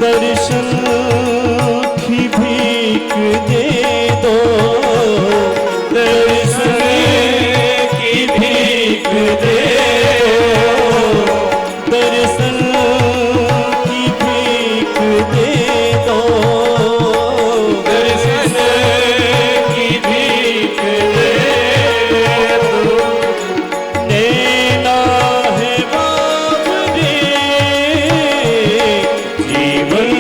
दर्शन की भीख दे दो, दर्शन की भीख दे दो, दर्शन की भीख दे दो, दर्शन की भीख दे दो। नैना है बाबरे जीवन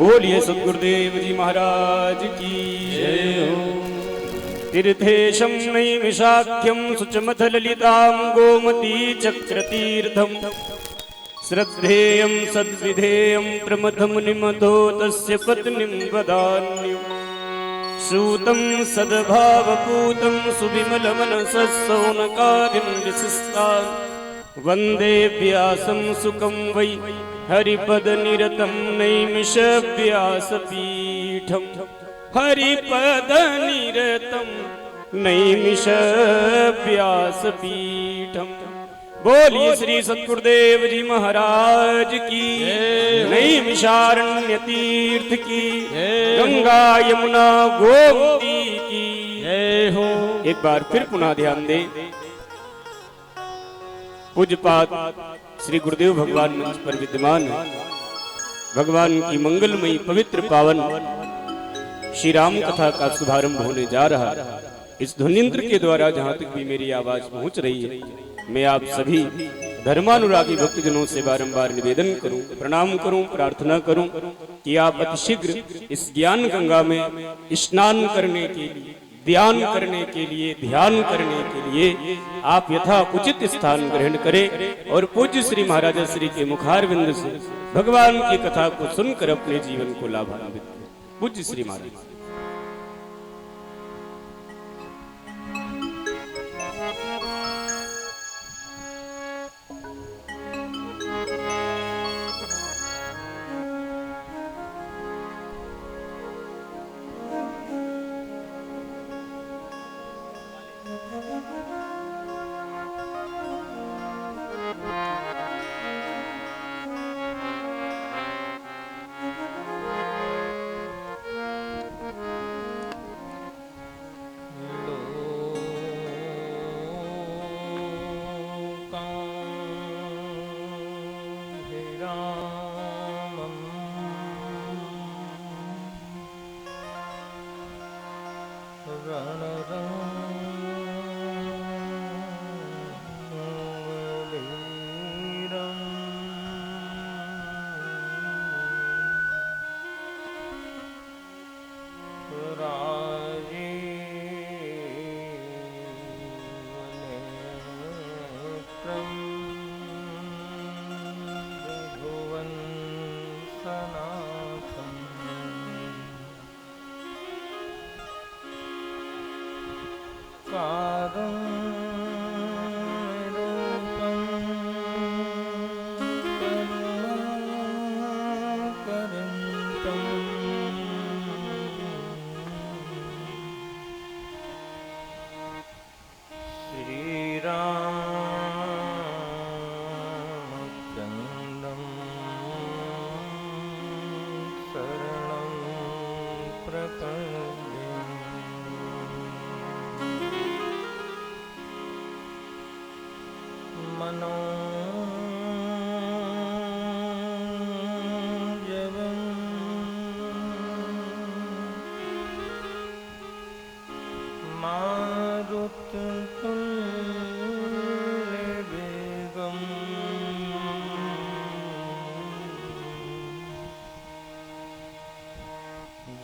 बोलिए सद्गुरुदेव जी महाराज की जय हो। तीर्थेशं नैमिषाख्यं शुचमथ ललितां गोमती चक्रतीर्थं श्रद्धेयं सद्विधेयं प्रमथमुनिमथो तस्य पत्नीं वदान्यं सूतं सद्भावपूतं सुविमलमनसः विशिष्टान् वन्दे व्यासं सुखं वै हरिपदनिरतं नैमिषव्यासपीठम् हरिपदनिरतं नैमिषव्यासपीठम्। बोलिए श्री सद्गुरुदेव जी महाराज की, नैमिषारण्य तीर्थ की, गंगा यमुना गोमती की जय हो। एक बार फिर पुनः ध्यान दें, पूज्यपाद श्री गुरुदेव भगवान मंच पर विद्यमान है। भगवान की मंगलमयी पवित्र पावन श्री राम कथा का शुभारंभ होने जा रहा है। इस ध्वनियंत्र के द्वारा जहां तक भी मेरी आवाज पहुंच रही है, मैं आप सभी धर्मानुरागी भक्तजनों से बारंबार निवेदन करूं, प्रणाम करूं, प्रार्थना करूं कि आप अतिशीघ्र इस ज्ञान गंगा में स्नान करने के लिए, ध्यान करने के लिए, ध्यान करने के लिए आप यथा उचित स्थान ग्रहण करें और पूज्य श्री महाराजा श्री के मुखारविंद से भगवान की कथा को सुनकर अपने जीवन को लाभान्वित करें। पूज्य श्री महाराज।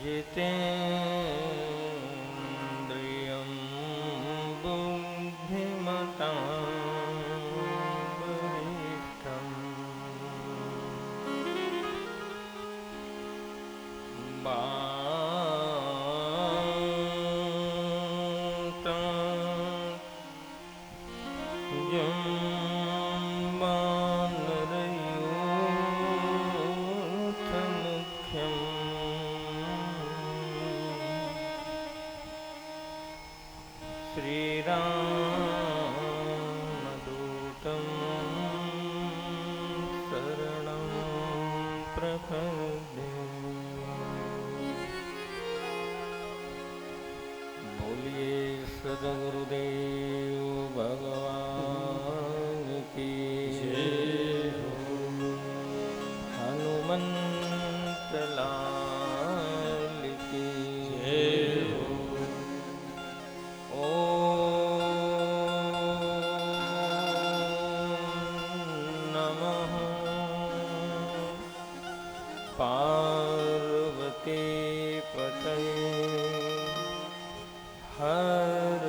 जितेन्द्रियं बुद्धिमतां वरिष्ठम् श्रीरामदूतं शरणं प्रपद्ये। बोलिए सद्गुरुदेव भगवान की जय हो। हनुमंत लाल की जय हो। नमः पार्वती पतये हर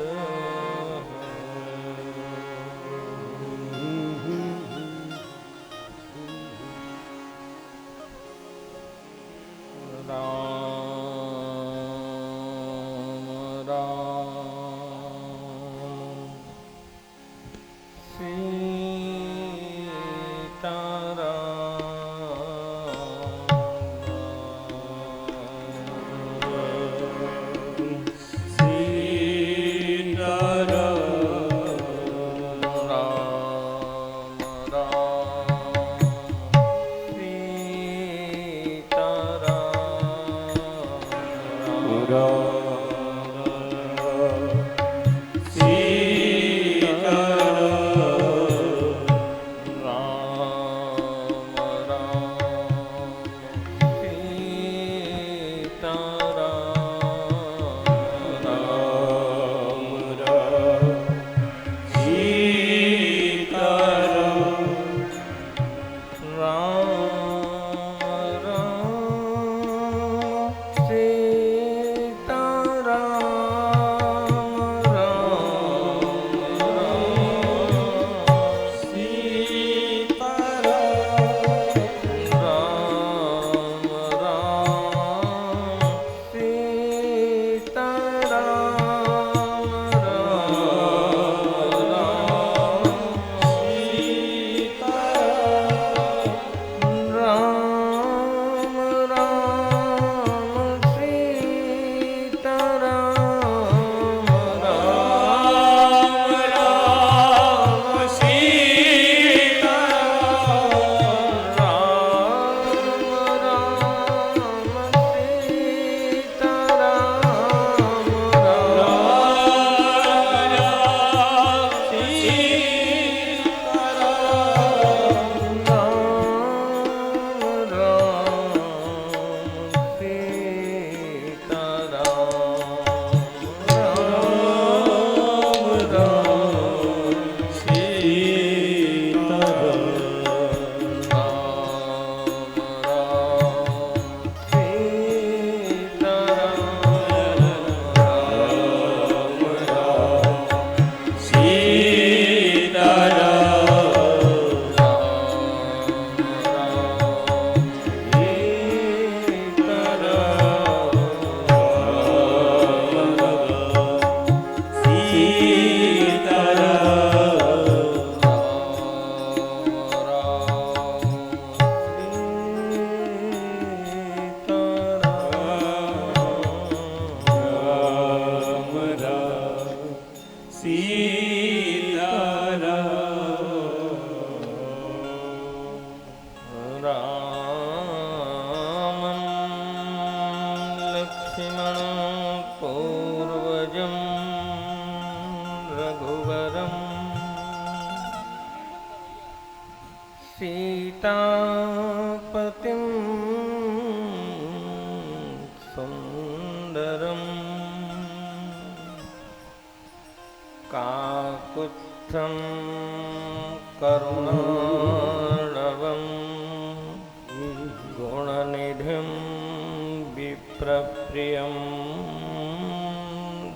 सीतापतिं सुन्दरं काकुत्स्थं करुणार्णवं गुणनिधिं विप्रप्रियं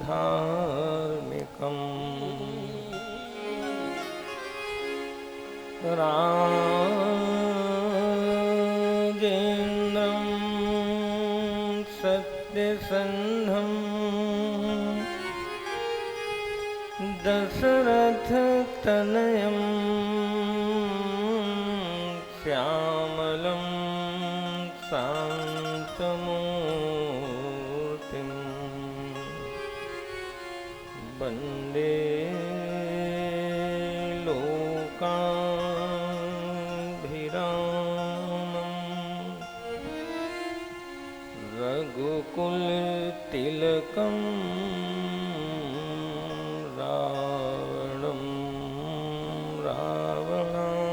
धार्मिकम् राजेन्द्रं सत्यसन्धं दशरथतनयं श्यामलं शान्तमूर्तिं वन्दे रघुकुलतिलकं रावणं रावणात्मनं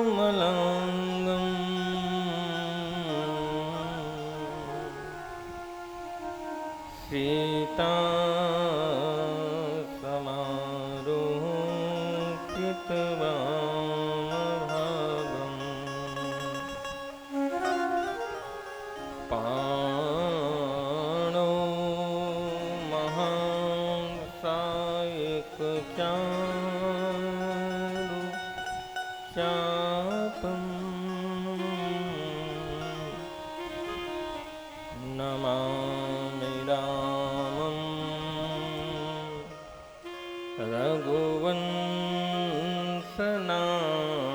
नीलाम्बुजश्यामलकोमलाङ्गम् सीता समारोपितवामभागम् पाणौ महासायकचारु चापम् नमामि रामं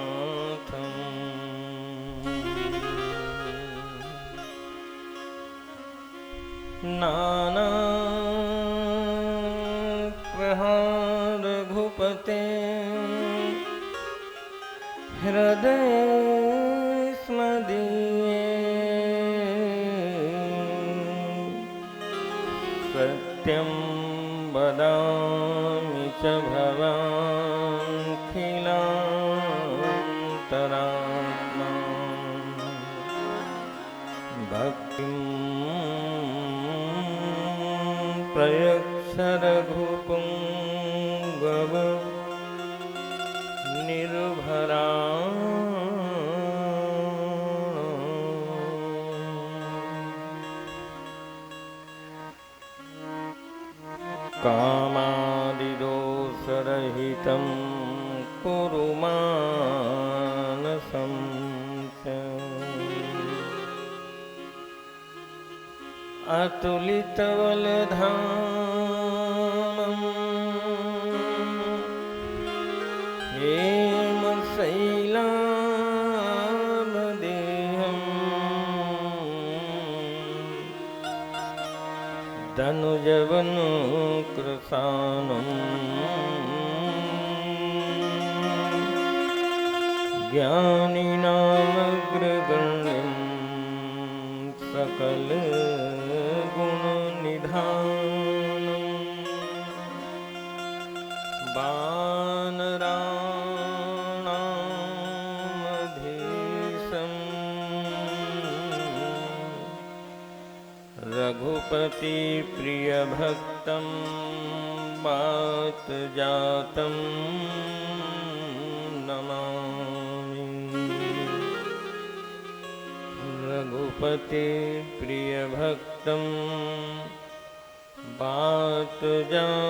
रघुवंशनाथम् नानाप्रहार रघुपते हृदय स्मदीये सत्यं वदामि च भवान्खिलान्तरात्मा भक्तिं प्रयच्छ रघुपुङ्गव निर्भरा कामादिदोषरहितं कुरु मानसं च अतुलितबलधामं हेमशैलाभदेहम् धनुजवनुकृशानं ज्ञानिनामग्रगण्यं सकलगुणनिधानं वानराणामधीशम् रघुपति प्रियभक्तं वातजातं नमामि रघुपति प्रियभक्तं वातजातं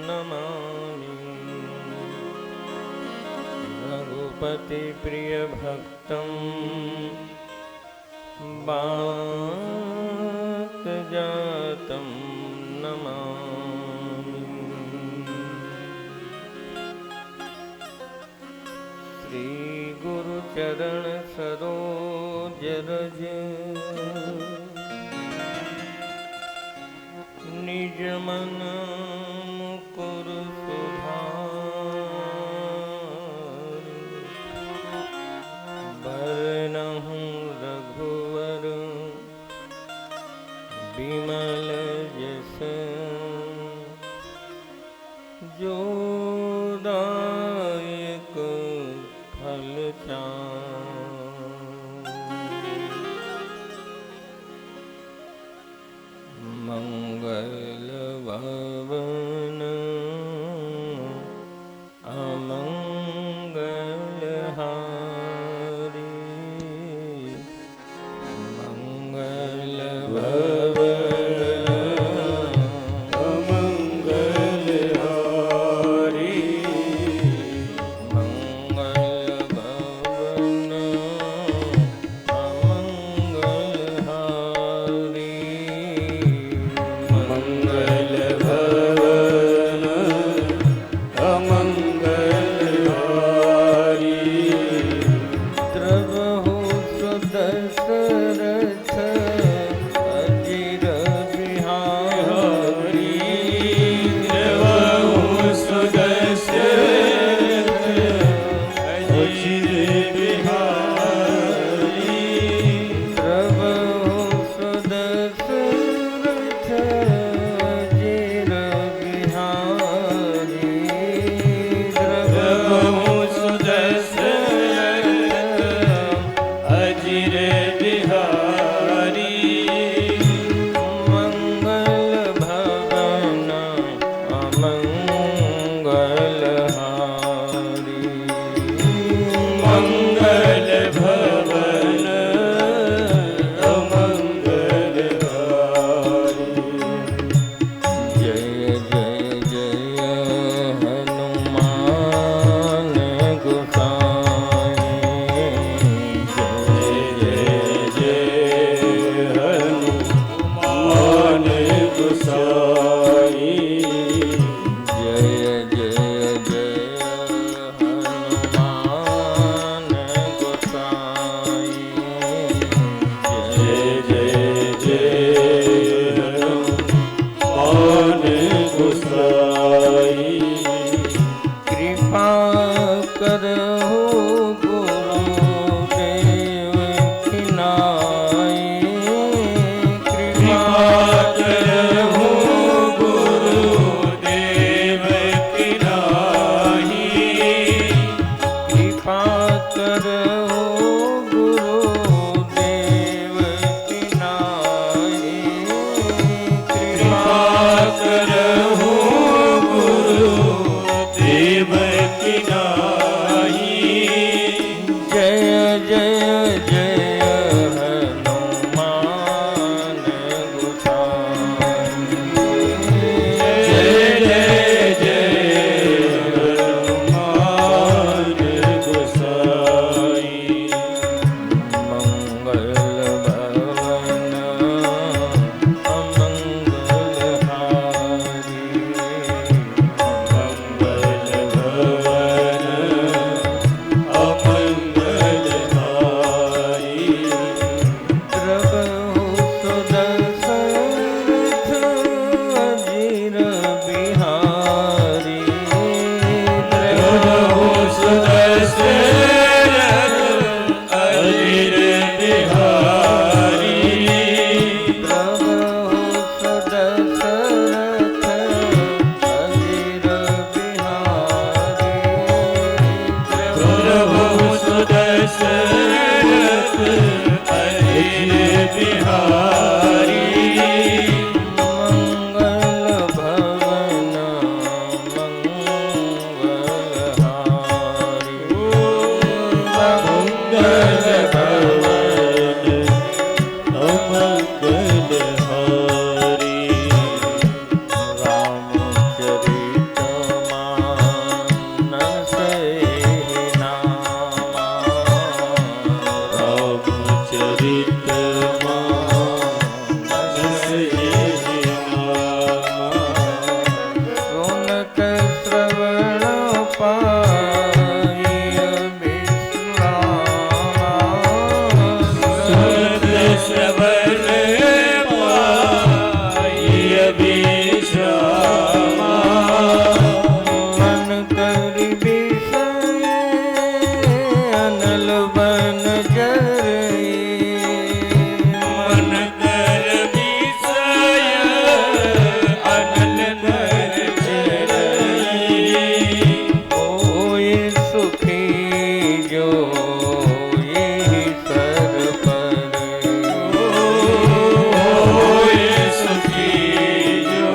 नमामि रघुपति प्रियभक्तं वातजातं नमामि श्री गुरुचरण सरोज रज निज मन मुकुर सुधार बरनहु रघुवर विमल जस जो दायक फल मंगल भवन अमंगल हारी मंगल बिहारी मंगल भवन मंगलहारी मंगल भवन अमंगलहारी रामचरितमानस नामा सुनत श्रवण पाई विश्रामा सुनत श्रवण पाई विश्रामा मन करि विषय अनल बन जरई मन कर विषय अनल कर चरई होय सुखी जो यही सर पर होय सुखी जो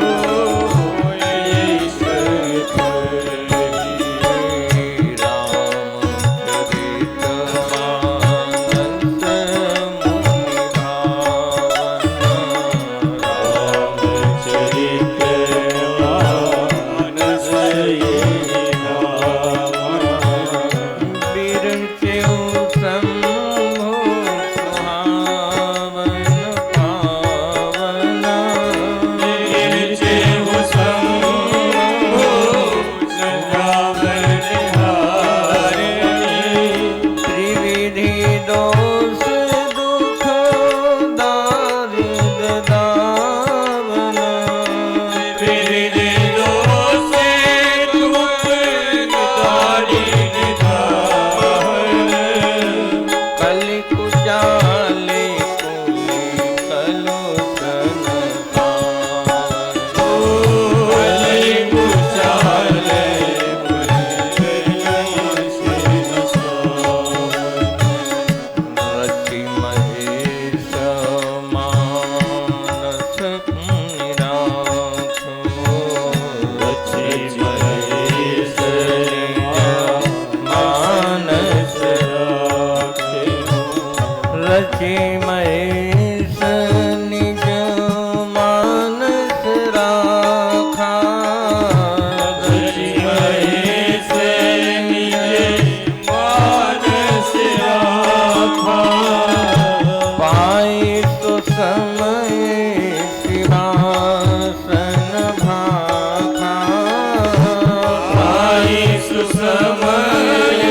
ईश्वर रामचरित मानस मुनि भावन रामचरित मानस ये बिरचेउ शंभु सुहावन पावन गिरजेहु शंभु सदावन हारे त्रिविधि दोष दुख दारिद दावन त्रिविधि दोषे दुख दारिद दावन कलि कुचाले कुलि कलोसन कलि कुचाले रचि महेश मानस निराखो रचि महेश मानस रचि महेश निज मानस राखा रचि महेश निज मानस राखा पाई तो समय सिंहासन भाखा पाई सुसमय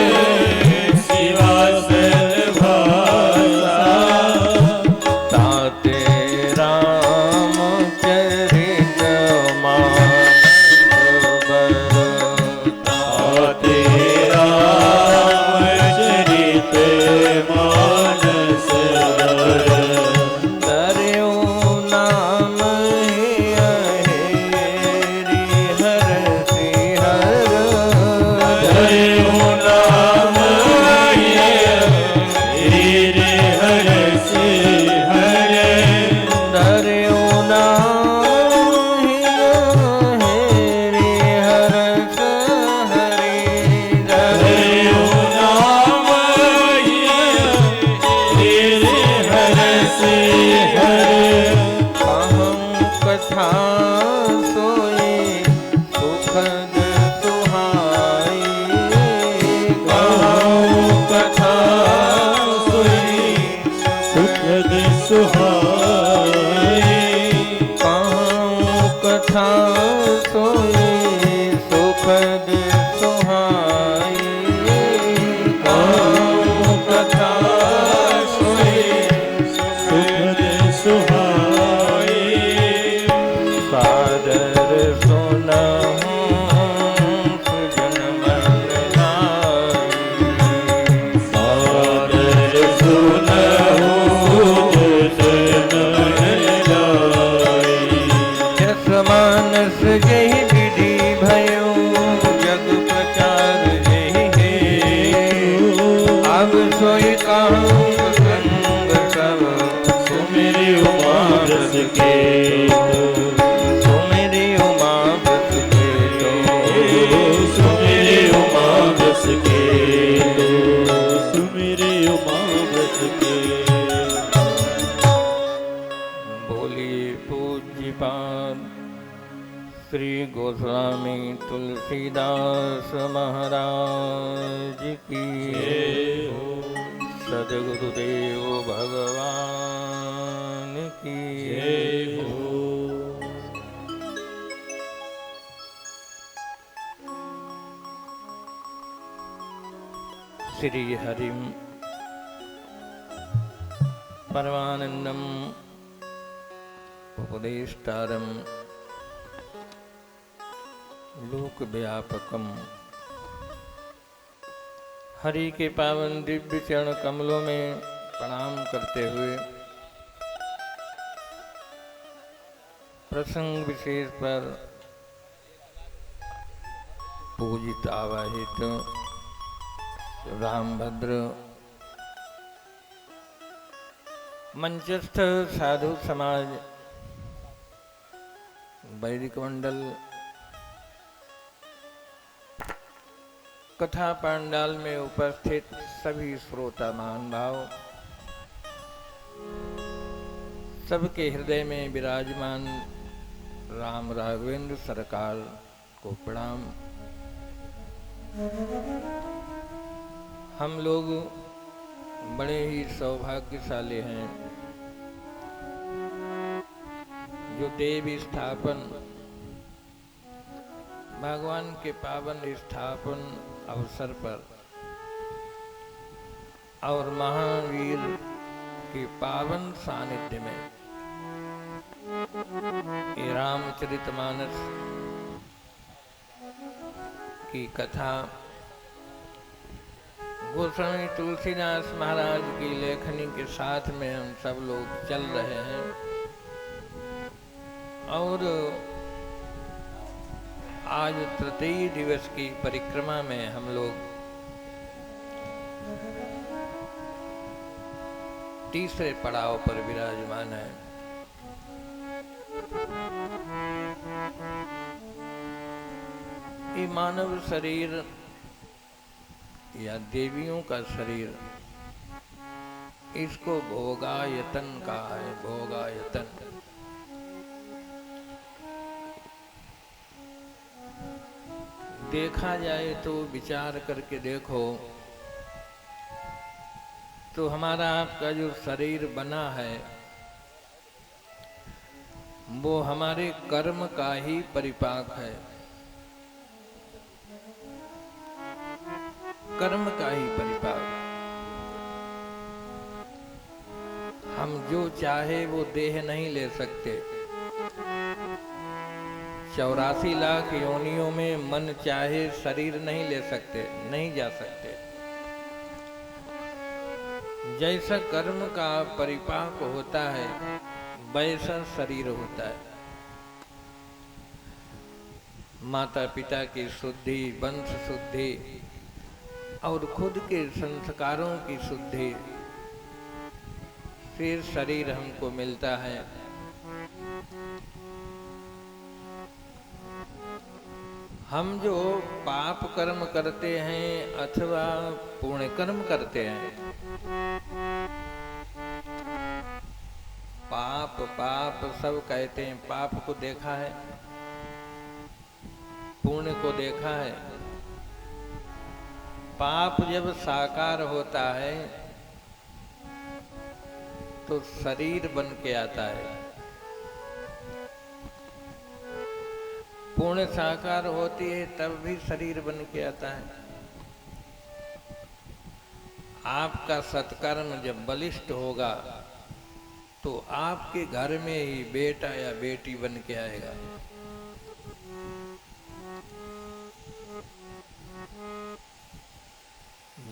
शिवासन भाषा ताते रामचरित मानस बरता आते रामचरित मानस दर्यो नाम हेरि हर सिहर हरिओ नाम हीरे हर से हरे दर्यो नाम हेरि हर हरि हरिओ नाम हीरे हर से हरे अहं कथा सोई सुखद सुहाई कहूँ कथा सुनी सुखद सुहाई कहूँ कथा सोई सुखद सुहाई कहूँ कथा सोई सुखद सुहाई सादर सुनहु सुजन मन लाई सादर सुनहु के सुमेरे उमा बस के सुमेरे उमा बस के सुमेरे उमा बस के। बोलिए पूज्यपाद श्री गोस्वामी तुलसीदास महाराज की सद्गुरुदेव भगवान की श्री हरिम परमानंदम उपदेष्टारम लोक व्यापकम। हरि के पावन दिव्य चरण कमलों में प्रणाम करते हुए प्रसंग विशेष पर पूजित आवाहित रामभद्र मंचस्थ साधु समाज वैदिक मंडल कथा पंडाल में उपस्थित सभी श्रोता महानुभाव सबके हृदय में विराजमान राम राघवेंद्र सरकार को प्रणाम। हम लोग बड़े ही सौभाग्यशाली हैं जो देव स्थापन भगवान के पावन स्थापन अवसर पर और महावीर के पावन सानिध्य में ये रामचरितमानस की कथा गोस्वामी तुलसीदास महाराज की लेखनी के साथ में हम सब लोग चल रहे हैं और आज तृतीय दिवस की परिक्रमा में हम लोग तीसरे पड़ाव पर विराजमान हैं। ये मानव शरीर या देवियों का शरीर, इसको भोगायतन कहा है। भोगायतन देखा जाए तो विचार करके देखो तो हमारा आपका जो शरीर बना है वो हमारे कर्म का ही परिपाक है, कर्म का ही परिपाक। हम जो चाहे वो देह नहीं ले सकते। 84 लाख योनियों में मन चाहे शरीर नहीं ले सकते, नहीं जा सकते। जैसा कर्म का परिपाक होता है वैसा शरीर होता है। माता पिता की शुद्धि, वंश शुद्धि और खुद के संस्कारों की शुद्धि फिर शरीर हमको मिलता है। हम जो पाप कर्म करते हैं अथवा पुण्य कर्म करते हैं, पाप पाप सब कहते हैं। पाप को देखा है, पुण्य को देखा है। पाप जब साकार होता है तो शरीर बन के आता है, पुण्य साकार होती है तब भी शरीर बन के आता है। आपका सत्कर्म जब बलिष्ठ होगा तो आपके घर में ही बेटा या बेटी बन के आएगा।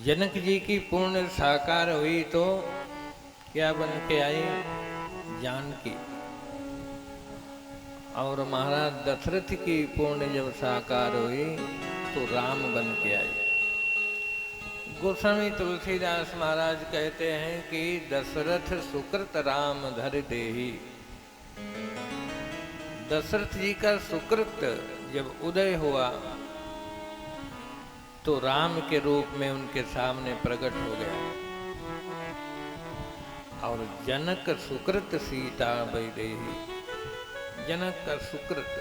जनक जी की पुण्य साकार हुई तो क्या बन के आई? जानकी। और महाराज दशरथ की पुण्य जब साकार हुई तो राम बन के आई। गोस्वामी तुलसीदास महाराज कहते हैं कि दशरथ सुकृत राम धर देही दशरथ जी का सुकृत जब उदय हुआ तो राम के रूप में उनके सामने प्रकट हो गया। और जनक सुकृत सीता वैदेही, जनक का सुकृत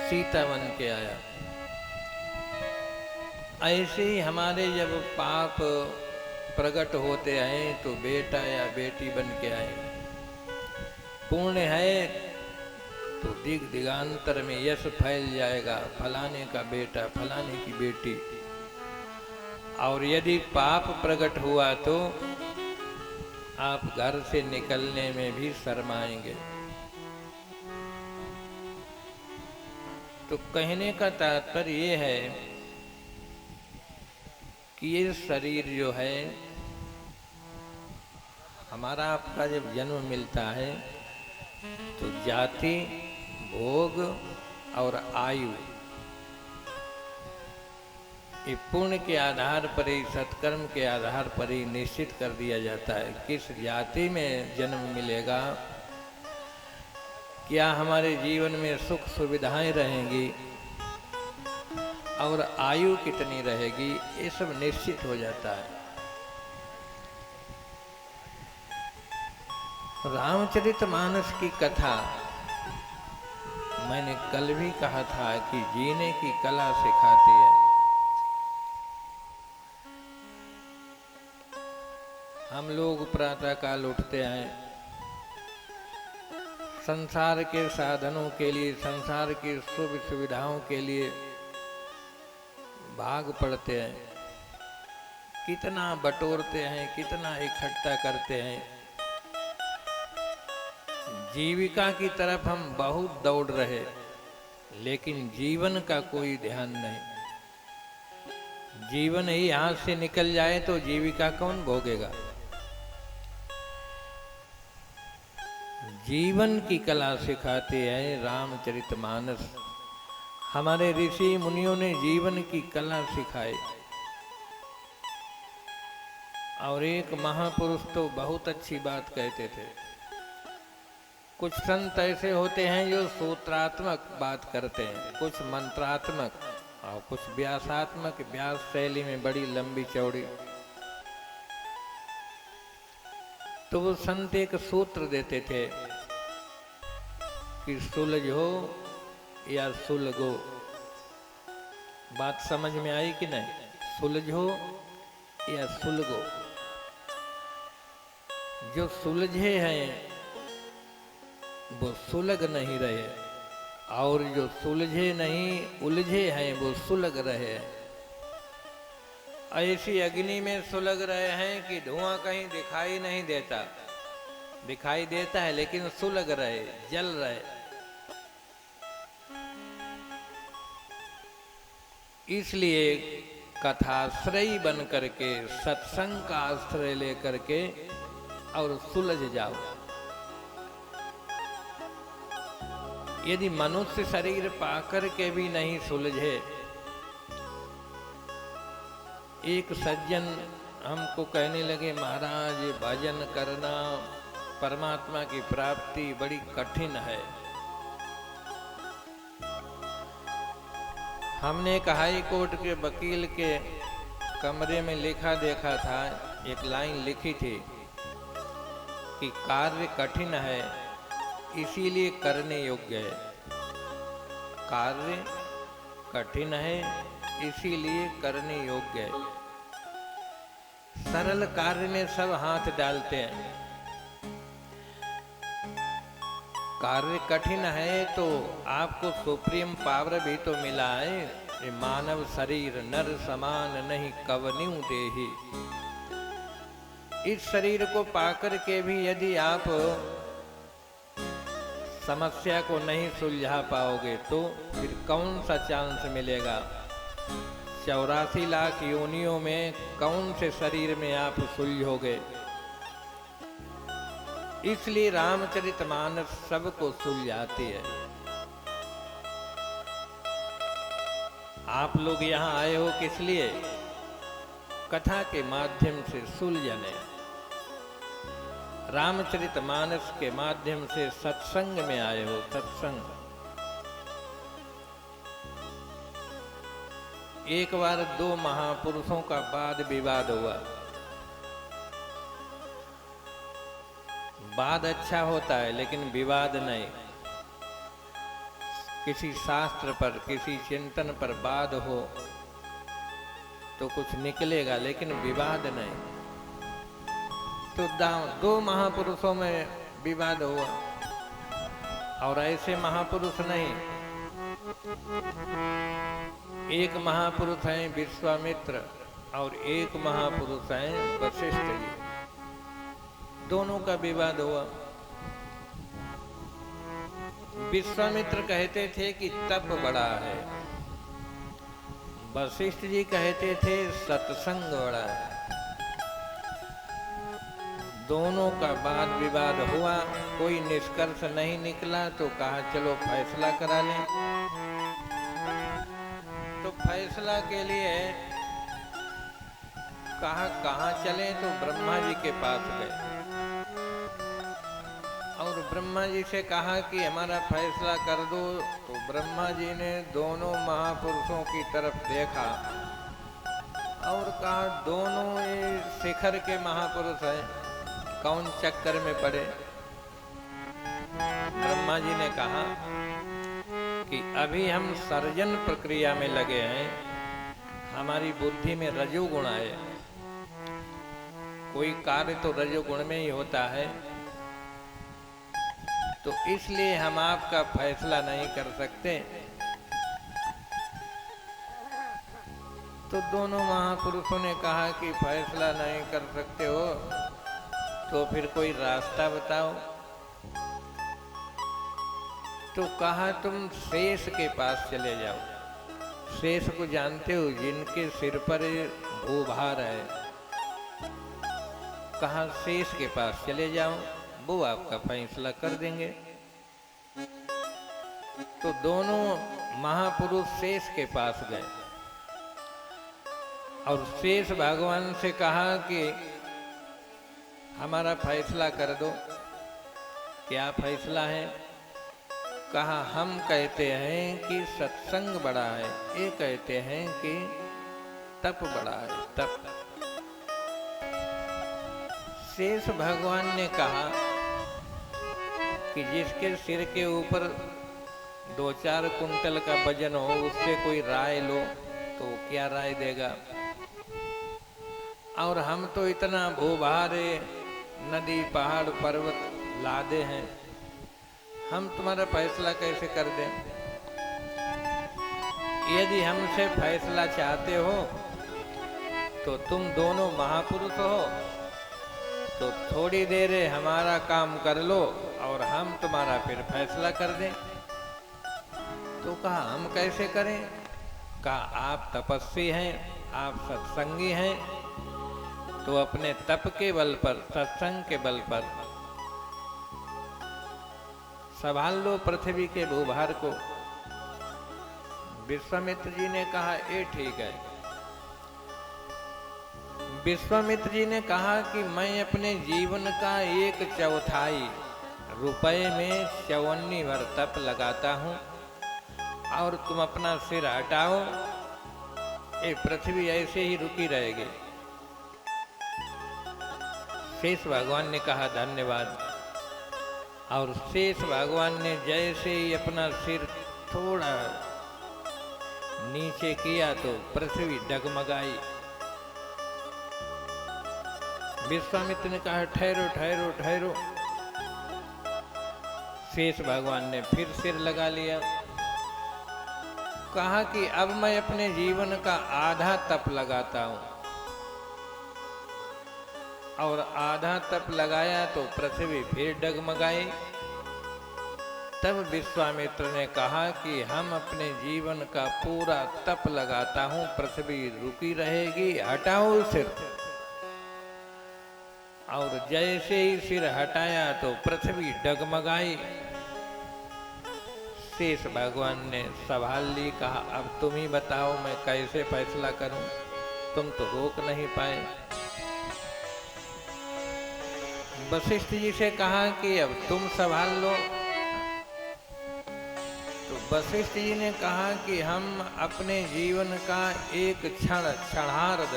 सीता बन के आया। ऐसे ही हमारे जब पाप प्रकट होते हैं तो बेटा या बेटी बन के आए। पुण्य है तो दिग दिगांतर में यश फैल जाएगा, फलाने का बेटा, फलाने की बेटी। और यदि पाप प्रकट हुआ तो आप घर से निकलने में भी शर्माएंगे। तो कहने का तात्पर्य ये है कि ये शरीर जो है हमारा, आपका जब जन्म मिलता है तो जाति, भोग और आयु, ये पुण्य के आधार पर ही, सत्कर्म के आधार पर ही निश्चित कर दिया जाता है किस जाति में जन्म मिलेगा, क्या हमारे जीवन में सुख सुविधाएं रहेंगी और आयु कितनी रहेगी, ये सब निश्चित हो जाता है। रामचरितमानस की कथा मैंने कल भी कहा था कि जीने की कला सिखाती है। हम लोग प्रातः काल उठते हैं, संसार के साधनों के लिए, संसार की सुख सुविधाओं के लिए भाग पड़ते हैं, कितना बटोरते हैं, कितना इकट्ठा करते हैं। जीविका की तरफ हम बहुत दौड़ रहे, लेकिन जीवन का कोई ध्यान नहीं। जीवन ही हाथ से निकल जाए तो जीविका कौन भोगेगा। जीवन की कला सिखाते हैं रामचरितमानस। हमारे ऋषि मुनियों ने जीवन की कला सिखाई। और एक महापुरुष तो बहुत अच्छी बात कहते थे। कुछ संत ऐसे होते हैं जो सूत्रात्मक बात करते हैं, कुछ मंत्रात्मक और कुछ व्यासात्मक, व्यास शैली में बड़ी लंबी चौड़ी। तो वो संत एक सूत्र देते थे कि सुलझो या सुलगो। बात समझ में आई कि नहीं? सुलझो या सुलगो। जो सुलझे हैं वो सुलग नहीं रहे, और जो सुलझे नहीं उलझे हैं वो सुलग रहे। ऐसी अग्नि में सुलग रहे हैं कि धुआं कहीं दिखाई नहीं देता, दिखाई देता है लेकिन सुलग रहे, जल रहे। इसलिए कथाश्रयी बन करके, सत्संग का आश्रय लेकर के और सुलझ जाओ। यदि मनुष्य शरीर पाकर के भी नहीं सुलझे, एक सज्जन हमको कहने लगे, महाराज भजन करना, परमात्मा की प्राप्ति बड़ी कठिन है। हमने एक हाई कोर्ट के वकील के कमरे में लिखा देखा था, एक लाइन लिखी थी कि कार्य कठिन है इसीलिए करने योग्य है। कार्य कठिन है इसीलिए करने योग्य है। सरल कार्य में सब हाथ डालते हैं। कार्य कठिन है तो आपको सुप्रीम पावर भी तो मिला है। ये मानव शरीर नर समान नहीं कवन्यू देहि। इस शरीर को पाकर के भी यदि आप समस्या को नहीं सुलझा पाओगे तो फिर कौन सा चांस मिलेगा। 84 लाख योनियों में कौन से शरीर में आप सुलझोगे। इसलिए रामचरितमानस सबको सुलझाती है। आप लोग यहाँ आए हो किस लिए? कथा के माध्यम से सुलझने। रामचरितमानस के माध्यम से सत्संग में आए हो। सत्संग, एक बार दो महापुरुषों का वाद विवाद हुआ। वाद अच्छा होता है लेकिन विवाद नहीं। किसी शास्त्र पर, किसी चिंतन पर वाद हो तो कुछ निकलेगा, लेकिन विवाद नहीं। तो दो महापुरुषों में विवाद हुआ, और ऐसे महापुरुष नहीं। एक महापुरुष हैं विश्वामित्र और एक महापुरुष हैं वशिष्ठ जी। दोनों का विवाद हुआ। विश्वामित्र कहते थे कि तप बड़ा है, वशिष्ठ जी कहते थे सत्संग बड़ा है। दोनों का वाद विवाद हुआ, कोई निष्कर्ष नहीं निकला, तो कहा चलो फैसला करा लें। तो फैसला के लिए कहा कहाँ चले, तो ब्रह्मा जी के पास गए और ब्रह्मा जी से कहा कि हमारा फैसला कर दो। तो ब्रह्मा जी ने दोनों महापुरुषों की तरफ देखा और कहा दोनों ये शिखर के महापुरुष हैं, कौन चक्कर में पड़े। ब्रह्मा जी ने कहा कि अभी हम सर्जन प्रक्रिया में लगे हैं, हमारी बुद्धि में रजोगुण है। कोई कार्य तो रजोगुण में ही होता है, तो इसलिए हम आपका फैसला नहीं कर सकते। तो दोनों महापुरुषों ने कहा कि फैसला नहीं कर सकते हो तो फिर कोई रास्ता बताओ। तो कहा तुम शेष के पास चले जाओ। शेष को जानते हो, जिनके सिर पर भूभार है। कहा शेष के पास चले जाओ, वो आपका फैसला कर देंगे। तो दोनों महापुरुष शेष के पास गए और शेष भगवान से कहा कि हमारा फैसला कर दो। क्या फैसला है? कहा हम कहते हैं कि सत्संग बड़ा है, ये कहते हैं कि तप बड़ा है, तप। शेष भगवान ने कहा कि जिसके सिर के ऊपर 2-4 कुंटल का वजन हो, उससे कोई राय लो तो क्या राय देगा। और हम तो इतना भूभारे नदी पहाड़ पर्वत लादे हैं, हम तुम्हारा फैसला कैसे कर दें। यदि हमसे फैसला चाहते हो तो तुम दोनों महापुरुष हो, तो थोड़ी देर हमारा काम कर लो और हम तुम्हारा फिर फैसला कर दें। तो कहा हम कैसे करें? कहा आप तपस्वी हैं, आप सत्संगी हैं, तो अपने तप के बल पर, सत्संग के बल पर संभाल लो पृथ्वी के भूभार को। विश्वामित्र जी ने कहा ये ठीक है। विश्वामित्र जी ने कहा कि मैं अपने जीवन का 1/4 रुपए में 54 भर तप लगाता हूं, और तुम अपना सिर हटाओ, ये पृथ्वी ऐसे ही रुकी रहेगी। शेष भगवान ने कहा धन्यवाद। और शेष भगवान ने जैसे ही अपना सिर थोड़ा नीचे किया तो पृथ्वी डगमगाई। विश्वामित्र ने कहा ठहरो ठहरो ठहरो। शेष भगवान ने फिर सिर लगा लिया। कहा कि अब मैं अपने जीवन का आधा तप लगाता हूं, और आधा तप लगाया तो पृथ्वी फिर डगमगाई। तब विश्वामित्र ने कहा कि हम अपने जीवन का पूरा तप लगाता हूं, पृथ्वी रुकी रहेगी, हटाओ सिर। और जैसे ही सिर हटाया तो पृथ्वी डगमगाई। शेष भगवान ने संभाल ली। कहा अब तुम ही बताओ मैं कैसे फैसला करूं, तुम तो रोक नहीं पाए। वशिष्ठ जी से कहा कि अब तुम संभाल लो। तो वशिष्ठ जी ने कहा कि हम अपने जीवन का एक क्षणार्ध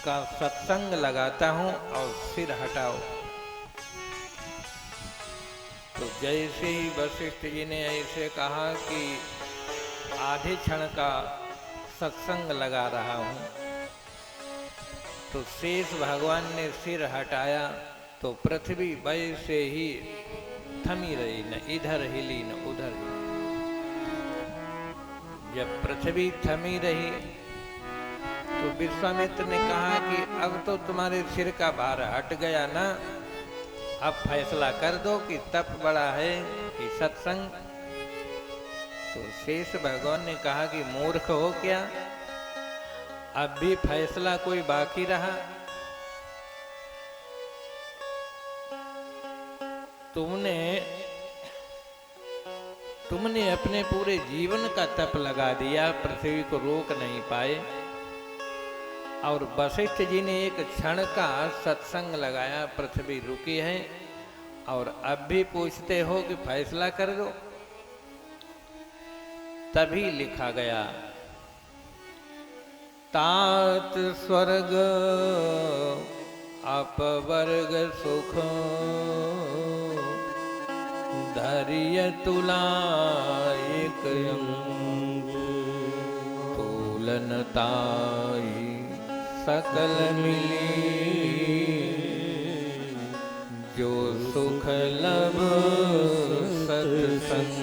का सत्संग लगाता हूं और सिर हटाओ। तो जैसे ही वशिष्ठ जी ने ऐसे कहा कि आधे क्षण का सत्संग लगा रहा हूं, तो शेष भगवान ने सिर हटाया तो पृथ्वी वैसे ही थमी रही, न इधर हिली न उधर हिली। जब पृथ्वी थमी रही तो विश्वामित्र ने कहा कि अब तो तुम्हारे सिर का भार हट गया ना, अब फैसला कर दो कि तप बड़ा है कि सत्संग। तो शेष भगवान ने कहा कि मूर्ख हो क्या, अब भी फैसला कोई बाकी रहा? तुमने अपने पूरे जीवन का तप लगा दिया, पृथ्वी को रोक नहीं पाए। और वशिष्ठ जी ने एक क्षण का सत्संग लगाया, पृथ्वी रुकी है, और अब भी पूछते हो कि फैसला कर दो। तभी लिखा गया, तात स्वर्ग अपवर्ग सुख धैर्य तुला एक अंग तुलनताई सकल मिली जो सुख लब सत्संग।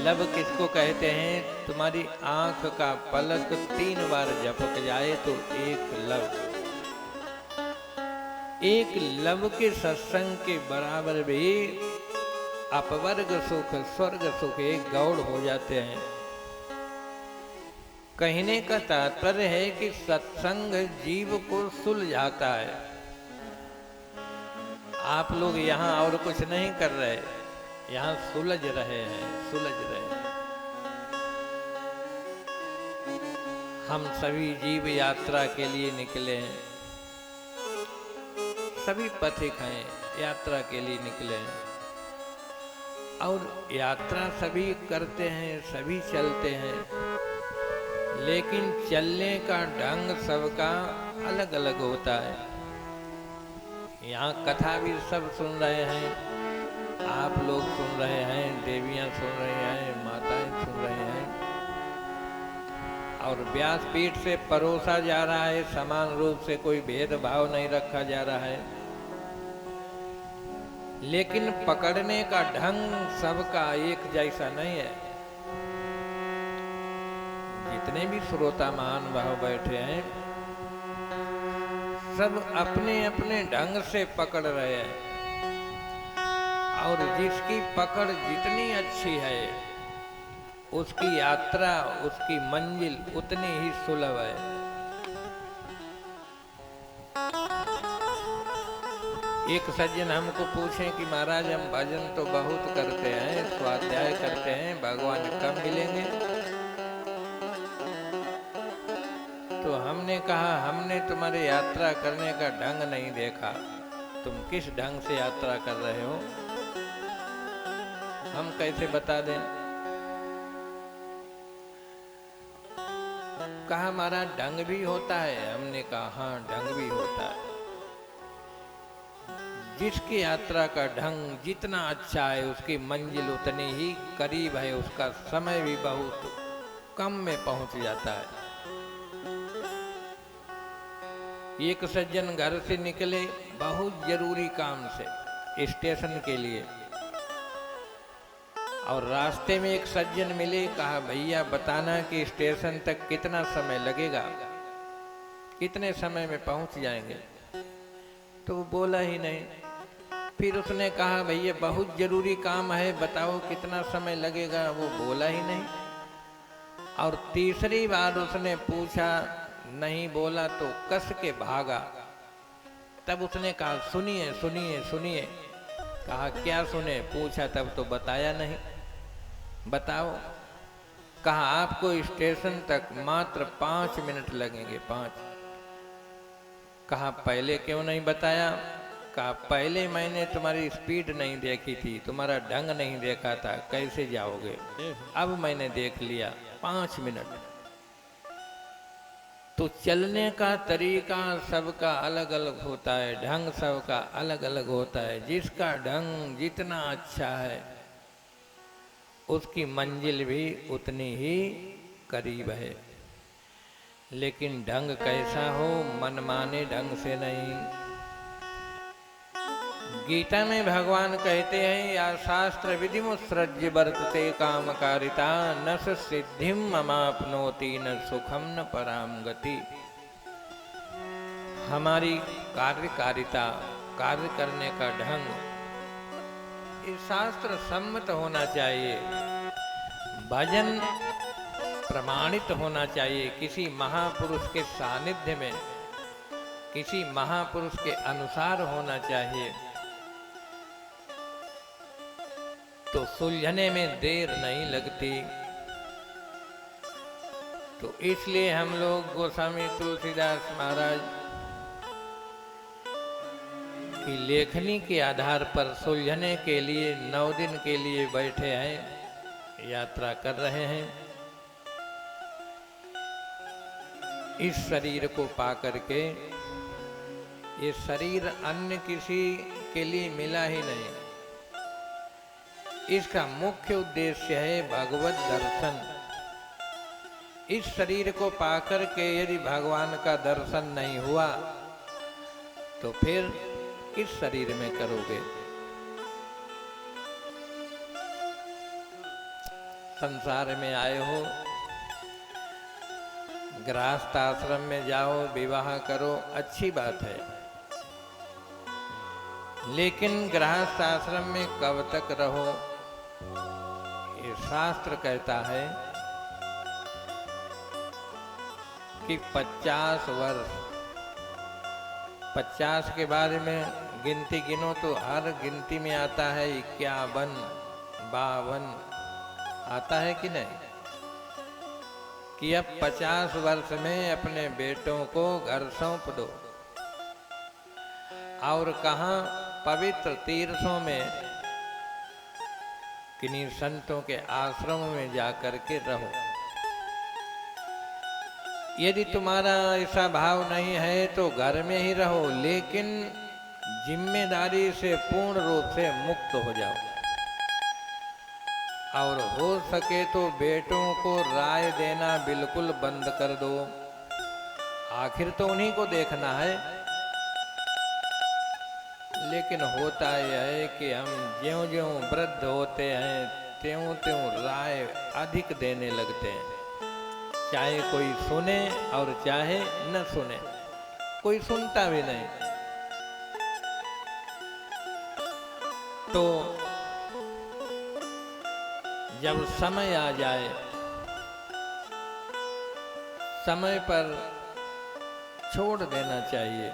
लब किसको कहते हैं? तुम्हारी आंख का पलक 3 बार झपक जाए तो एक लब। एक लब के सत्संग के बराबर भी अपवर्ग सुख स्वर्ग सुख एक गौड़ हो जाते हैं। कहने का तात्पर्य है कि सत्संग जीव को सुलझाता है। आप लोग यहाँ और कुछ नहीं कर रहे, यहाँ सुलझ रहे हैं, सुलझ रहे हैं। हम सभी जीव यात्रा के लिए निकले हैं, सभी पथिक हैं, यात्रा के लिए निकले हैं। और यात्रा सभी करते हैं, सभी चलते हैं, लेकिन चलने का ढंग सबका अलग अलग होता है। यहाँ कथा भी सब सुन रहे हैं, आप लोग सुन रहे हैं, देवियाँ सुन रही हैं, माताएं सुन रही हैं, और व्यासपीठ से परोसा जा रहा है, समान रूप से कोई भेदभाव नहीं रखा जा रहा है। लेकिन पकड़ने का ढंग सबका एक जैसा नहीं है। जितने भी श्रोता महान भाव बैठे हैं, सब अपने अपने ढंग से पकड़ रहे हैं, और जिसकी पकड़ जितनी अच्छी है उसकी यात्रा, उसकी मंजिल उतनी ही सुलभ है। एक सज्जन हमको पूछे कि महाराज हम भजन तो बहुत करते हैं, स्वाध्याय करते हैं, भगवान कब मिलेंगे? तो हमने कहा हमने तुम्हारे यात्रा करने का ढंग नहीं देखा, तुम किस ढंग से यात्रा कर रहे हो हम कैसे बता दें? कहा हमारा ढंग भी होता है। हमने कहा हाँ ढंग भी होता है। जिसकी यात्रा का ढंग जितना अच्छा है उसकी मंजिल उतनी ही करीब है, उसका समय भी बहुत कम में पहुंच जाता है। एक सज्जन घर से निकले बहुत जरूरी काम से स्टेशन के लिए, और रास्ते में एक सज्जन मिले। कहा भैया बताना कि स्टेशन तक कितना समय लगेगा, कितने समय में पहुंच जाएंगे? तो वो बोला ही नहीं। फिर उसने कहा भैया बहुत जरूरी काम है, बताओ कितना समय लगेगा? वो बोला ही नहीं। और तीसरी बार उसने पूछा, नहीं बोला तो कस के भागा। तब उसने कहा सुनिए सुनिए सुनिए। कहा क्या सुने? पूछा तब तो बताया नहीं, बताओ। कहा आपको स्टेशन तक मात्र 5 मिनट लगेंगे, 5। कहा पहले क्यों नहीं बताया? कहा पहले मैंने तुम्हारी स्पीड नहीं देखी थी, तुम्हारा ढंग नहीं देखा था, कैसे जाओगे। अब मैंने देख लिया 5 मिनट। तो चलने का तरीका सबका अलग अलग होता है, ढंग सबका अलग अलग होता है। जिसका ढंग जितना अच्छा है उसकी मंजिल भी उतनी ही करीब है। लेकिन ढंग कैसा हो, मनमाने ढंग से नहीं। गीता में भगवान कहते हैं, या शास्त्र विधिमुत्सृज्य वर्तते कामकारिता न स सिद्धिम ममाप्नोति न सुखम न पराम गति। हमारी कार्यकारिता, कार्य करने का ढंग ये शास्त्र सम्मत होना चाहिए, भजन प्रमाणित होना चाहिए, किसी महापुरुष के सानिध्य में, किसी महापुरुष के अनुसार होना चाहिए। तो सुलझने में देर नहीं लगती। तो इसलिए हम लोग गोस्वामी तुलसीदास महाराज की लेखनी के आधार पर सुलझने के लिए 9 दिन के लिए बैठे हैं, यात्रा कर रहे हैं। इस शरीर को पा करके, ये शरीर अन्य किसी के लिए मिला ही नहीं, इसका मुख्य उद्देश्य है भगवत दर्शन। इस शरीर को पाकर के यदि भगवान का दर्शन नहीं हुआ तो फिर किस शरीर में करोगे? संसार में आए हो, गृहस्थ आश्रम में जाओ, विवाह करो, अच्छी बात है। लेकिन गृहस्थ आश्रम में कब तक रहो? ये शास्त्र कहता है कि 50 वर्ष, 50 के बारे में गिनती गिनो तो हर गिनती में आता है 51, 52 आता है कि नहीं, कि अब 50 वर्ष में अपने बेटों को घर सौंप दो और कहाँ पवित्र तीर्थों में, किन्हीं संतों के आश्रम में जाकर के रहो। यदि तुम्हारा ऐसा भाव नहीं है तो घर में ही रहो, लेकिन जिम्मेदारी से पूर्ण रूप से मुक्त हो जाओ। और हो सके तो बेटों को राय देना बिल्कुल बंद कर दो। आखिर तो उन्हीं को देखना है। लेकिन होता यह है कि हम ज्यों-ज्यों वृद्ध होते हैं त्यों-त्यों राय अधिक देने लगते हैं, चाहे कोई सुने और चाहे न सुने, कोई सुनता भी नहीं। तो जब समय आ जाए, समय पर छोड़ देना चाहिए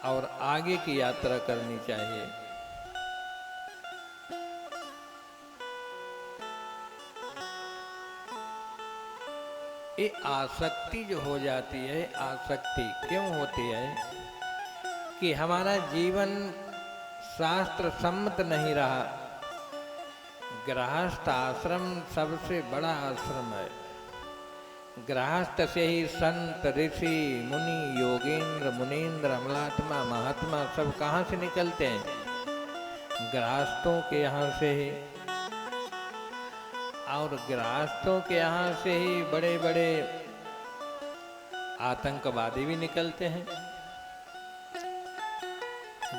और आगे की यात्रा करनी चाहिए। ये आसक्ति जो हो जाती है, आसक्ति क्यों होती है कि हमारा जीवन शास्त्र सम्मत नहीं रहा। गृहस्थ आश्रम सबसे बड़ा आश्रम है। गृहस्थ से ही संत, ऋषि, मुनि, योगेंद्र, मुनीन्द्र, अमलात्मा, महात्मा सब कहाँ से निकलते हैं? गृहस्थों के यहाँ से ही। और गृहस्थों के यहाँ से ही बड़े बड़े आतंकवादी भी निकलते हैं।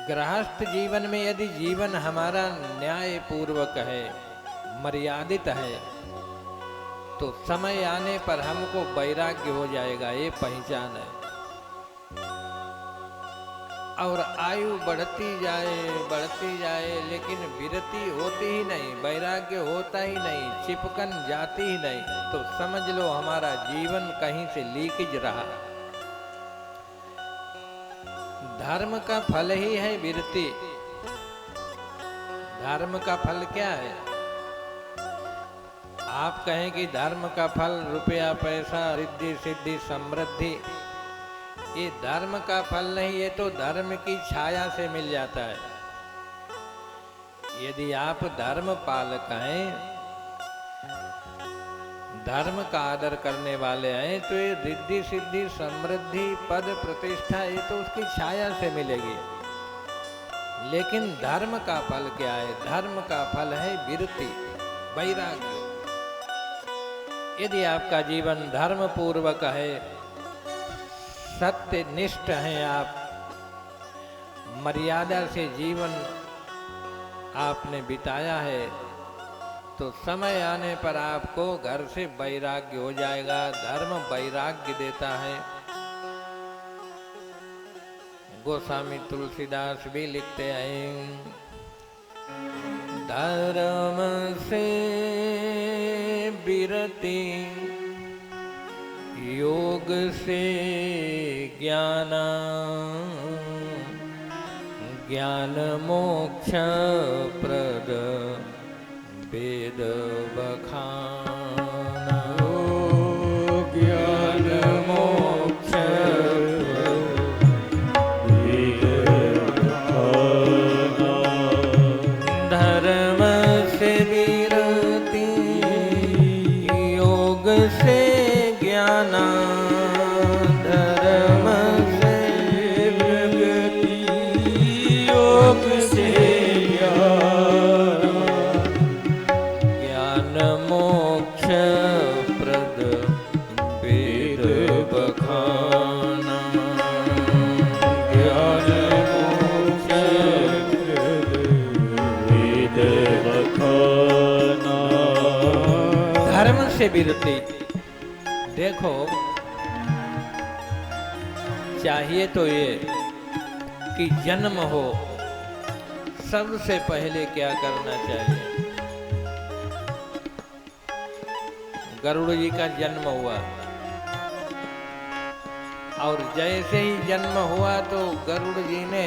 गृहस्थ जीवन में यदि जीवन हमारा न्याय पूर्वक है, मर्यादित है, तो समय आने पर हमको वैराग्य हो जाएगा, ये पहचान है। और आयु बढ़ती जाए लेकिन विरति होती ही नहीं, वैराग्य होता ही नहीं, चिपकन जाती ही नहीं, तो समझ लो हमारा जीवन कहीं से लीकेज रहा। धर्म का फल ही है विरति। धर्म का फल क्या है? आप कहें कि धर्म का फल रुपया, पैसा, रिद्धि, सिद्धि, समृद्धि, ये धर्म का फल नहीं, ये तो धर्म की छाया से मिल जाता है। यदि आप धर्म पालक हैं, धर्म का आदर करने वाले हैं, तो ये रिद्धि सिद्धि समृद्धि पद प्रतिष्ठा ये तो उसकी छाया से मिलेगी। लेकिन धर्म का फल क्या है? धर्म का फल है विरति, वैराग्य। यदि आपका जीवन धर्म पूर्वक है, सत्य निष्ठ हैं आप, मर्यादा से जीवन आपने बिताया है, तो समय आने पर आपको घर से वैराग्य हो जाएगा। धर्म वैराग्य देता है। गोस्वामी तुलसीदास भी लिखते हैं, धर्म से विरति योग से ज्ञान, ज्ञान मोक्ष प्रद वेद बखाना। ज्ञान मोक्ष वेद बखाना। धर्म से विरति योग से ज्ञान, धर्म से विरति योग से ज्ञान मोक्ष प्रद वेद बखाना। ज्ञान मोक्ष प्रद वेद बखाना। धर्म से विरति। देखो, चाहिए तो ये कि जन्म हो, सबसे पहले क्या करना चाहिए? गरुड़ जी का जन्म हुआ, और जैसे ही जन्म हुआ तो गरुड़ जी ने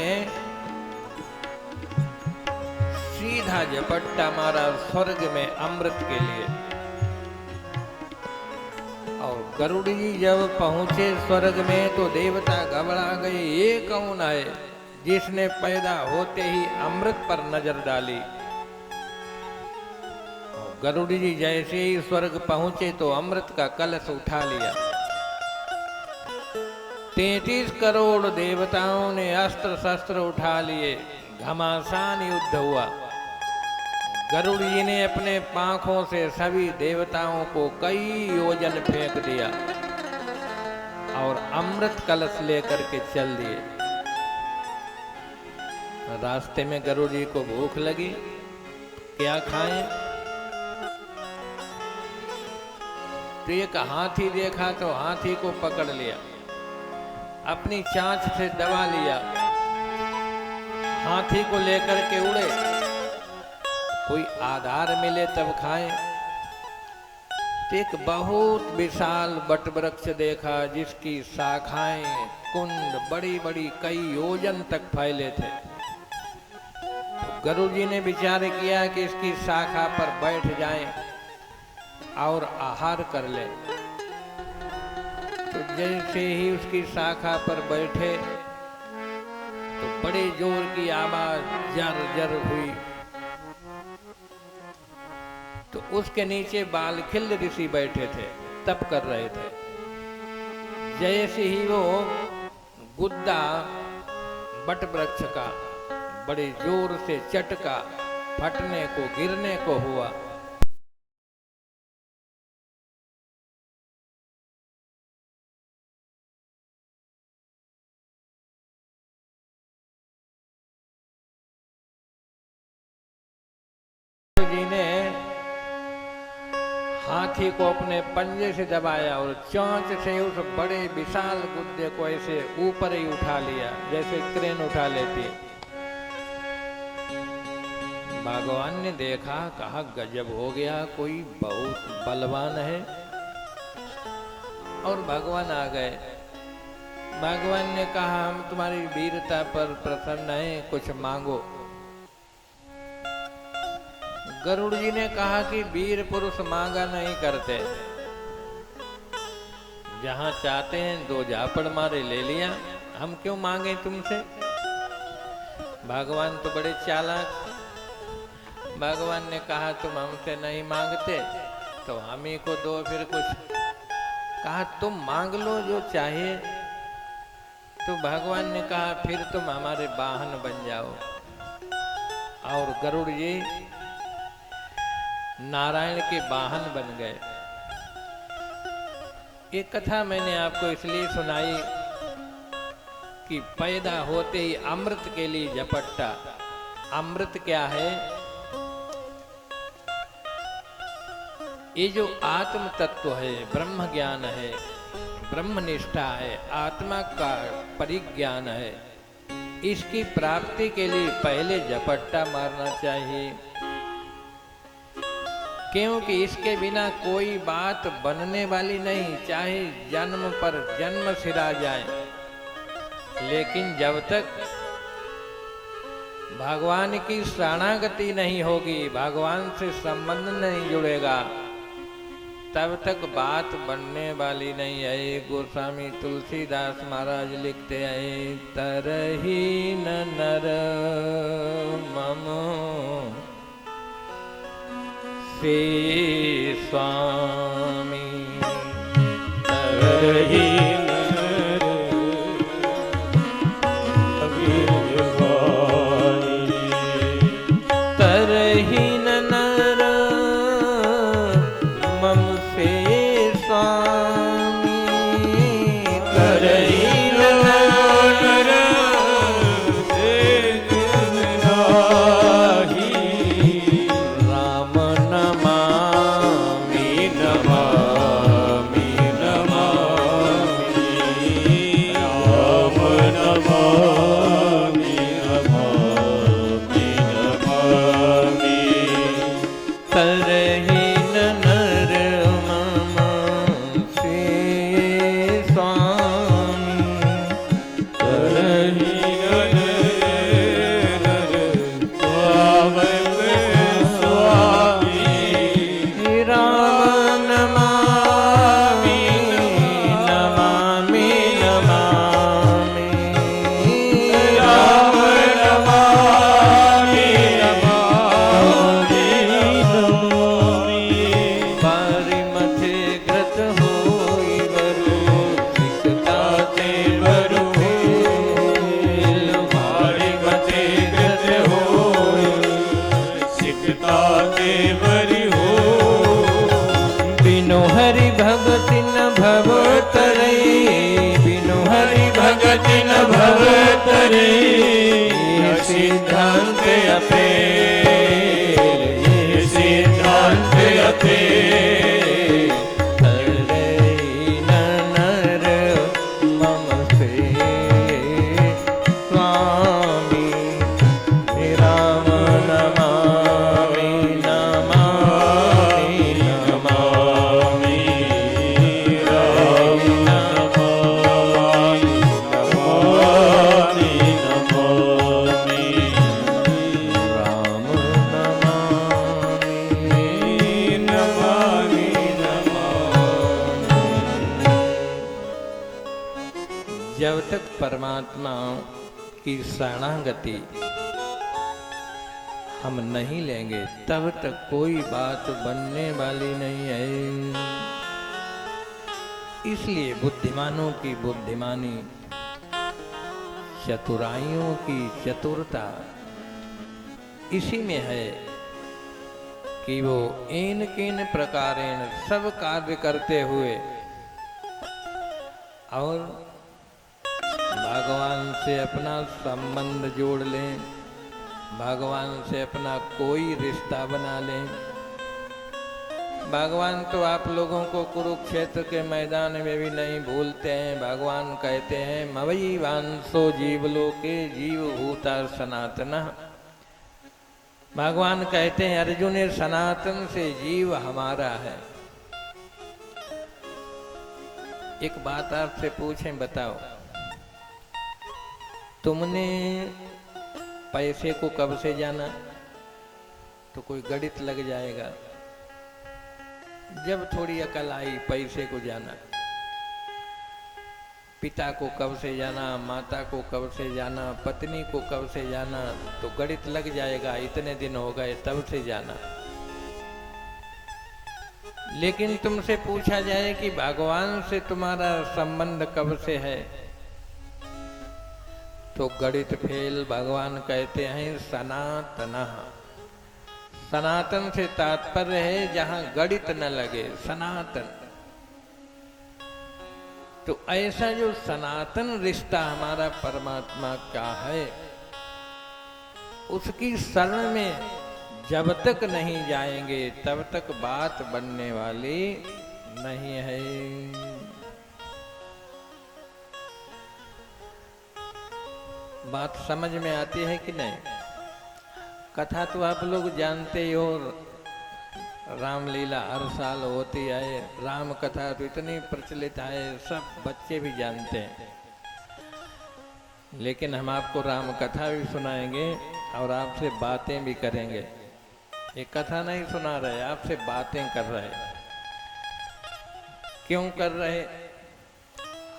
सीधा झपट्टा मारा स्वर्ग में अमृत के लिए। और गरुड़ जी जब पहुंचे स्वर्ग में तो देवता घबरा गए, ये कौन है जिसने पैदा होते ही अमृत पर नजर डाली? गरुड़ जी जैसे ही स्वर्ग पहुंचे तो अमृत का कलश उठा लिया। 33 करोड़ देवताओं ने अस्त्र शस्त्र उठा लिए, घमासान युद्ध हुआ। गरुड़ जी ने अपने पांखों से सभी देवताओं को कई योजन फेंक दिया और अमृत कलश लेकर के चल दिए। रास्ते में गरुड़ जी को भूख लगी, क्या खाएं? तो एक हाथी देखा तो हाथी को पकड़ लिया, अपनी चांच से दबा लिया, हाथी को लेकर के उड़े। कोई आधार मिले तब खाएं। तो एक बहुत विशाल वटवृक्ष देखा जिसकी शाखाएं कुंड बड़ी बड़ी कई योजन तक फैले थे। तो गरुड़ जी ने विचार किया कि इसकी शाखा पर बैठ जाएं और आहार कर ले। तो जैसे ही उसकी शाखा पर बैठे तो बड़े जोर की आवाज जर जर हुई। तो उसके नीचे बालखिल ऋषि बैठे थे, तप कर रहे थे। जैसे ही वो गुद्दा बट वृक्ष का बड़े जोर से चटका, फटने को गिरने को हुआ। जी ने हाथी को अपने पंजे से दबाया और चोंच से उस बड़े विशाल गुद्दे को ऐसे ऊपर ही उठा लिया, जैसे क्रेन उठा लेती। भगवान ने देखा, कहा गजब हो गया, कोई बहुत बलवान है। और भगवान आ गए। भगवान ने कहा, हम तुम्हारी वीरता पर प्रसन्न हैं, कुछ मांगो। गरुड़ जी ने कहा कि वीर पुरुष मांगा नहीं करते, जहां चाहते हैं 2 झापड़ मारे ले लिया, हम क्यों मांगे तुमसे। भगवान तो बड़े चालाक। भगवान ने कहा तुम हमसे नहीं मांगते तो हम ही को दो फिर कुछ। कहा तुम मांग लो जो चाहिए। तो भगवान ने कहा फिर तुम हमारे वाहन बन जाओ। और गरुड़ जी नारायण के वाहन बन गए। ये कथा मैंने आपको इसलिए सुनाई कि पैदा होते ही अमृत के लिए झपट्टा। अमृत क्या है? ये जो आत्म तत्व है, ब्रह्म ज्ञान है, ब्रह्म निष्ठा है, आत्मा का परिज्ञान है, इसकी प्राप्ति के लिए पहले झपट्टा मारना चाहिए। क्योंकि इसके बिना कोई बात बनने वाली नहीं, चाहे जन्म पर जन्म सिरा जाए, लेकिन जब तक भगवान की शरणागति नहीं होगी, भगवान से संबंध नहीं जुड़ेगा, तब तक बात बनने वाली नहीं है। गोस्वामी तुलसीदास महाराज लिखते हैं, तरहीन नर मम से स्वामी, तरहीन सिद्धांत जब तक परमात्मा की शरणागति हम नहीं लेंगे तब तक कोई बात बनने वाली नहीं है। इसलिए बुद्धिमानों की बुद्धिमानी, चतुराइयों की चतुरता इसी में है कि वो इन किन प्रकारेण सब कार्य करते हुए और भगवान से अपना संबंध जोड़ लें, भगवान से अपना कोई रिश्ता बना लें। भगवान तो आप लोगों को कुरुक्षेत्र के मैदान में भी नहीं भूलते हैं। भगवान कहते हैं मवई वांसो जीवलोके जीव भूता सनातन। भगवान कहते हैं अर्जुन सनातन से जीव हमारा है। एक बात आपसे पूछें, बताओ तुमने पैसे को कब से जाना? तो कोई गणित लग जाएगा। जब थोड़ी अकल आई पैसे को जाना, पिता को कब से जाना, माता को कब से जाना, पत्नी को कब से जाना, तो गणित लग जाएगा, इतने दिन हो गए तब से जाना। लेकिन तुमसे पूछा जाए कि भगवान से तुम्हारा संबंध कब से है, तो गणित फेल। भगवान कहते हैं सनातनः। सनातन से तात्पर्य है जहां गणित न लगे, सनातन। तो ऐसा जो सनातन रिश्ता हमारा परमात्मा का है, उसकी शरण में जब तक नहीं जाएंगे तब तक बात बनने वाली नहीं है। बात समझ में आती है कि नहीं? कथा तो आप लोग जानते ही हो, रामलीला हर साल होती है, राम कथा तो इतनी प्रचलित है, सब बच्चे भी जानते हैं। लेकिन हम आपको राम कथा भी सुनाएंगे और आपसे बातें भी करेंगे। ये कथा नहीं सुना रहे, आपसे बातें कर रहे। क्यों कर रहे?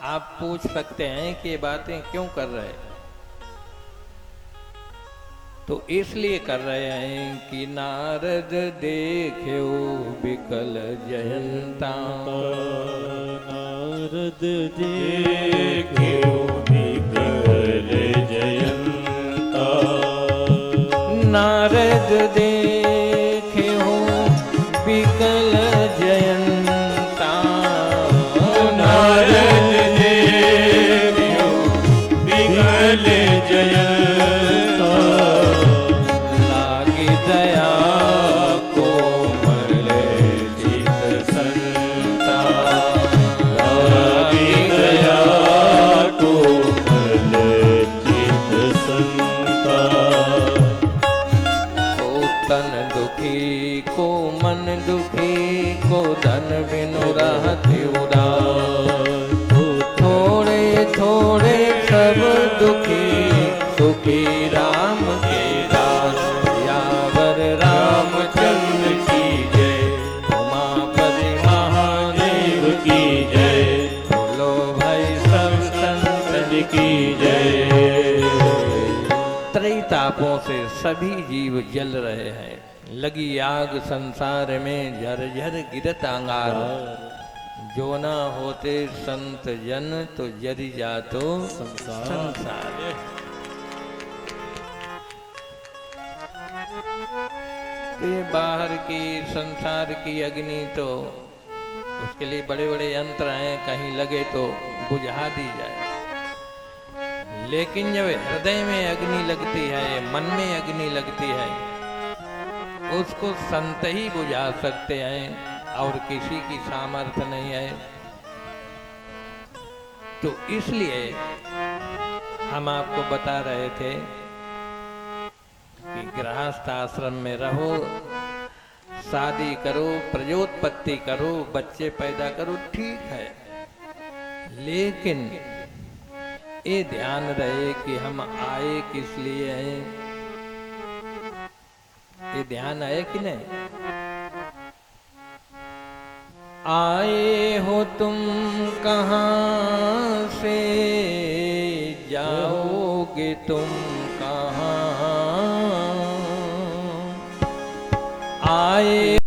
आप पूछ सकते हैं कि ये बातें क्यों कर रहे? तो इसलिए कर रहे हैं कि नारद देख्यो बिकल जयंता। नारद देख्यो बिकल जयंता। नारद देख्यो बिकल जयंता। नारद देख्यो बिकल जयंता। तापों से सभी जीव जल रहे हैं, लगी आग संसार में झरझर गिरत अंगार। जो ना होते संत जन तो जरि जातो संसार। ये बाहर की संसार की अग्नि तो उसके लिए बड़े बड़े यंत्र हैं, कहीं लगे तो बुझा दी जाए। लेकिन जब हृदय में अग्नि लगती है, मन में अग्नि लगती है, उसको संत ही बुझा सकते हैं और किसी की सामर्थ्य नहीं है। तो इसलिए हम आपको बता रहे थे कि गृहस्थ आश्रम में रहो, शादी करो, प्रजोत्पत्ति करो, बच्चे पैदा करो, ठीक है, लेकिन ये ध्यान रहे कि हम आए किस लिए हैं। ये ध्यान है कि नहीं? आए हो तुम कहाँ से, जाओगे तुम कहाँ। आए